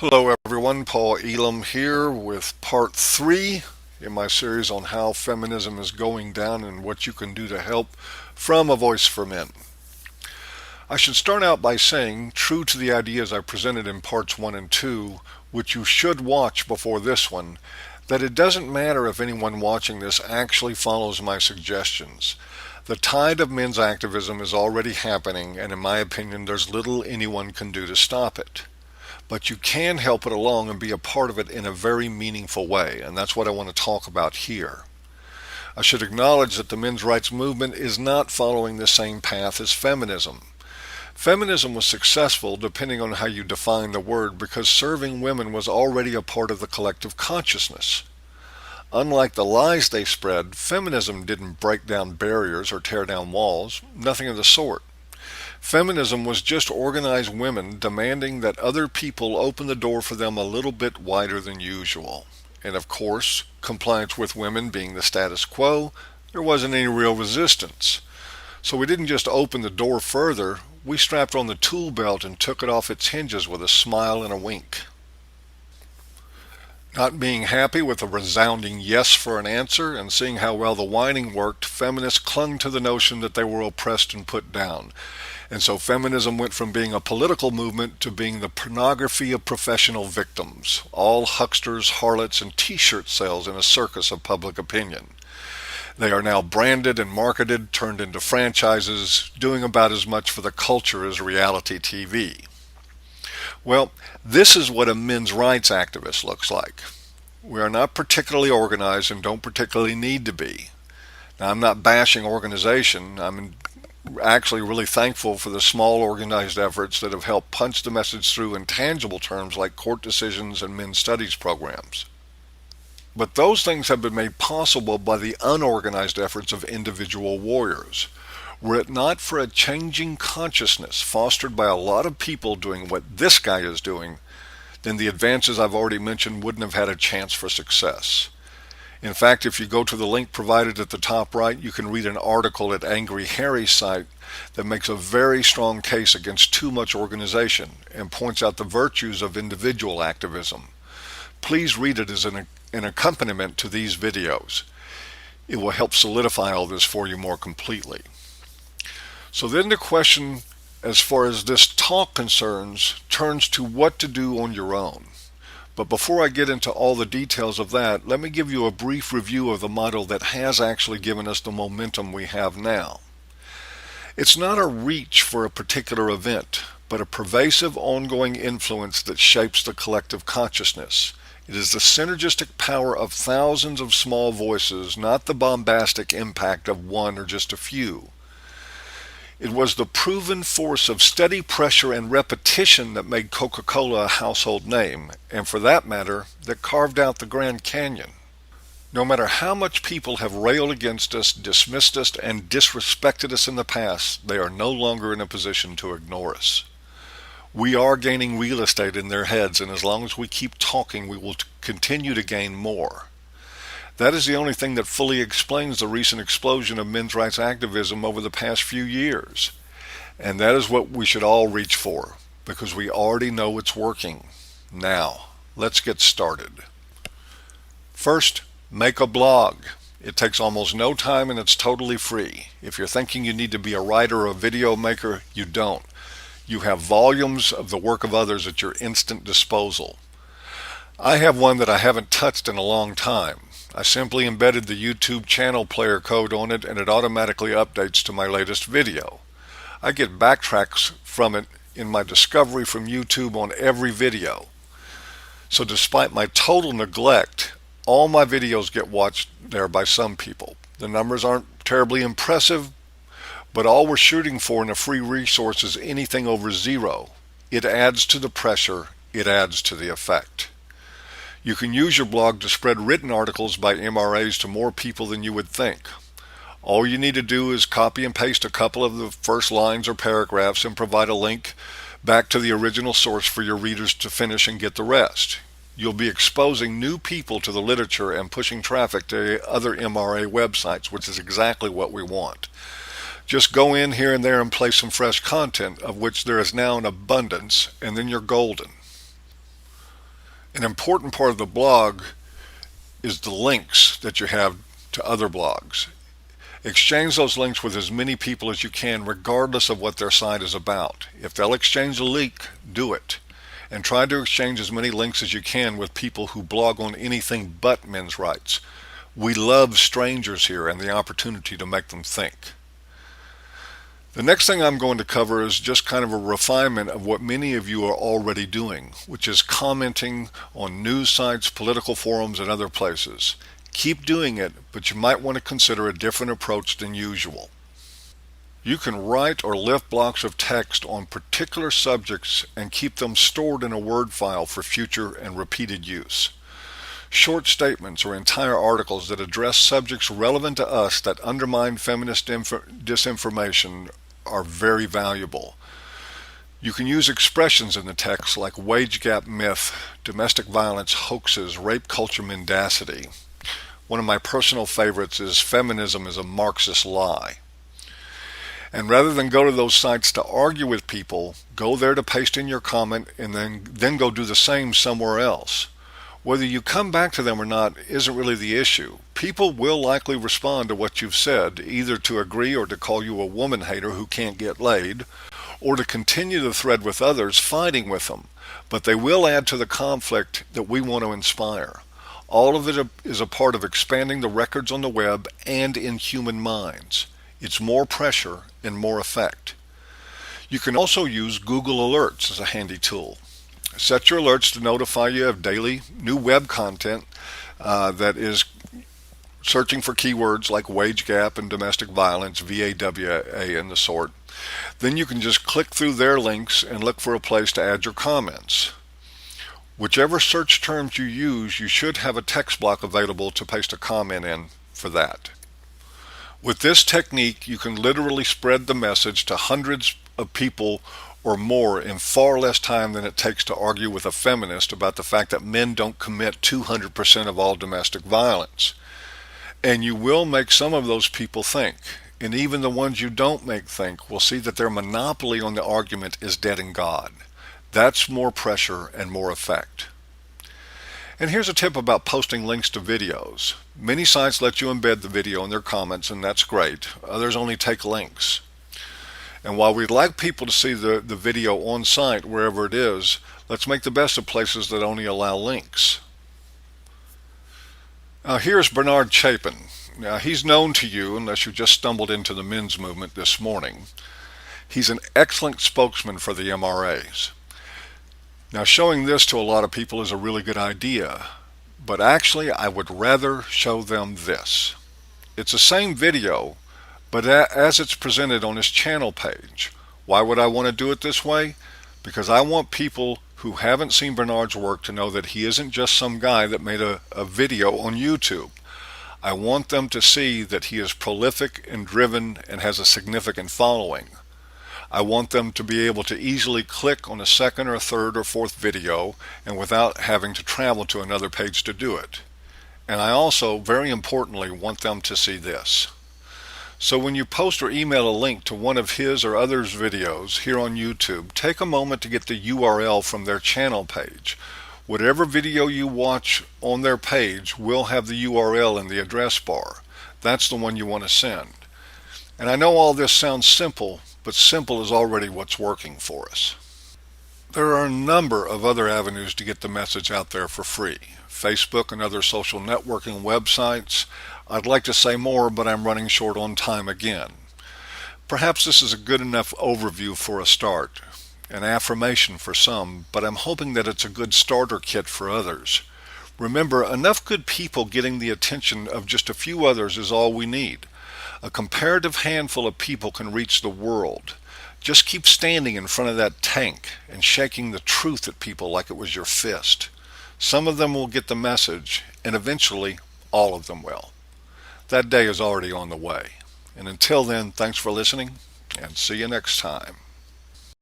Hello everyone, Paul Elam here with part 3 in my series on how feminism is going down and what you can do to help from A Voice for Men. I should start out by saying, true to the ideas I presented in parts 1 and 2, which you should watch before this one, that it doesn't matter if anyone watching this actually follows my suggestions. The tide of men's activism is already happening, and in my opinion, there's little anyone can do to stop it. But you can help it along and be a part of it in a very meaningful way, and that's what I want to talk about here. I should acknowledge that the men's rights movement is not following the same path as feminism. Feminism was successful, depending on how you define the word, because serving women was already a part of the collective consciousness. Unlike the lies they spread, feminism didn't break down barriers or tear down walls, nothing of the sort. Feminism was just organized women demanding that other people open the door for them a little bit wider than usual. And of course, compliance with women being the status quo, there wasn't any real resistance. So we didn't just open the door further, we strapped on the tool belt and took it off its hinges with a smile and a wink. Not being happy with a resounding yes for an answer and seeing how well the whining worked, feminists clung to the notion that they were oppressed and put down. And so feminism went from being a political movement to being the pornography of professional victims, all hucksters, harlots, and t-shirt sales in a circus of public opinion. They are now branded and marketed, turned into franchises, doing about as much for the culture as reality TV. Well, this is what a men's rights activist looks like. We are not particularly organized and don't particularly need to be. Now, I'm not bashing organization. I'm actually really thankful for the small organized efforts that have helped punch the message through in tangible terms like court decisions and men's studies programs. But those things have been made possible by the unorganized efforts of individual warriors. Were it not for a changing consciousness fostered by a lot of people doing what this guy is doing, then the advances I've already mentioned wouldn't have had a chance for success. In fact, if you go to the link provided at the top right, you can read an article at Angry Harry's site that makes a very strong case against too much organization and points out the virtues of individual activism. Please read it as an accompaniment to these videos. It will help solidify all this for you more completely. So then the question, as far as this talk concerns, turns to what to do on your own. But before I get into all the details of that, let me give you a brief review of the model that has actually given us the momentum we have now. It's not a reach for a particular event, but a pervasive ongoing influence that shapes the collective consciousness. It is the synergistic power of thousands of small voices, not the bombastic impact of one or just a few. It was the proven force of steady pressure and repetition that made Coca-Cola a household name, and for that matter, that carved out the Grand Canyon. No matter how much people have railed against us, dismissed us, and disrespected us in the past, they are no longer in a position to ignore us. We are gaining real estate in their heads, and as long as we keep talking, we will continue to gain more. That is the only thing that fully explains the recent explosion of men's rights activism over the past few years. And that is what we should all reach for, because we already know it's working. Now, let's get started. First, make a blog. It takes almost no time and it's totally free. If you're thinking you need to be a writer or a video maker, you don't. You have volumes of the work of others at your instant disposal. I have one that I haven't touched in a long time. I simply embedded the YouTube channel player code on it and it automatically updates to my latest video. I get backtracks from it in my discovery from YouTube on every video. So despite my total neglect, all my videos get watched there by some people. The numbers aren't terribly impressive, but all we're shooting for in a free resource is anything over 0. It adds to the pressure, it adds to the effect. You can use your blog to spread written articles by MRAs to more people than you would think. All you need to do is copy and paste a couple of the first lines or paragraphs and provide a link back to the original source for your readers to finish and get the rest. You'll be exposing new people to the literature and pushing traffic to other MRA websites, which is exactly what we want. Just go in here and there and play some fresh content, of which there is now an abundance, and then you're golden. An important part of the blog is the links that you have to other blogs. Exchange those links with as many people as you can, regardless of what their site is about. If they'll exchange a link, do it. And try to exchange as many links as you can with people who blog on anything but men's rights. We love strangers here and the opportunity to make them think. The next thing I'm going to cover is just kind of a refinement of what many of you are already doing, which is commenting on news sites, political forums, and other places. Keep doing it, but you might want to consider a different approach than usual. You can write or lift blocks of text on particular subjects and keep them stored in a Word file for future and repeated use. Short statements or entire articles that address subjects relevant to us that undermine feminist disinformation are very valuable. You can use expressions in the text like wage gap myth, domestic violence hoaxes, rape culture mendacity. One of my personal favorites is feminism is a Marxist lie. And rather than go to those sites to argue with people, go there to paste in your comment and then go do the same somewhere else. Whether you come back to them or not isn't really the issue. People will likely respond to what you've said, either to agree or to call you a woman hater who can't get laid, or to continue the thread with others, fighting with them. But they will add to the conflict that we want to inspire. All of it is a part of expanding the records on the web and in human minds. It's more pressure and more effect. You can also use Google Alerts as a handy tool. Set your alerts to notify you of daily new web content that is searching for keywords like wage gap and domestic violence, VAWA and the sort. Then you can just click through their links and look for a place to add your comments. Whichever search terms you use, you should have a text block available to paste a comment in for that. With this technique, you can literally spread the message to hundreds of people or more in far less time than it takes to argue with a feminist about the fact that men don't commit 200% of all domestic violence. And you will make some of those people think, and even the ones you don't make think will see that their monopoly on the argument is dead in God. That's more pressure and more effect. And here's a tip about posting links to videos. Many sites let you embed the video in their comments, and that's great. Others only take links. And while we'd like people to see the video on site wherever it is, let's make the best of places that only allow links. Now here's Bernard Chapin. Now he's known to you unless you just stumbled into the men's movement this morning. He's an excellent spokesman for the MRAs. Now showing this to a lot of people is a really good idea, but actually I would rather show them this. It's the same video, but as it's presented on his channel page. Why would I want to do it this way? Because I want people who haven't seen Bernard's work to know that he isn't just some guy that made a video on YouTube. I want them to see that he is prolific and driven and has a significant following. I want them to be able to easily click on a second or third or fourth video and without having to travel to another page to do it. And I also, very importantly, want them to see this. So when you post or email a link to one of his or others' videos here on YouTube, take a moment to get the URL from their channel page. Whatever video you watch on their page will have the URL in the address bar. That's the one you want to send. And I know all this sounds simple, but simple is already what's working for us. There are a number of other avenues to get the message out there for free. Facebook and other social networking websites. I'd like to say more, but I'm running short on time again. Perhaps this is a good enough overview for a start, an affirmation for some, but I'm hoping that it's a good starter kit for others. Remember, enough good people getting the attention of just a few others is all we need. A comparative handful of people can reach the world. Just keep standing in front of that tank and shaking the truth at people like it was your fist. Some of them will get the message, and eventually all of them will. That day is already on the way. And until then, thanks for listening, and see you next time.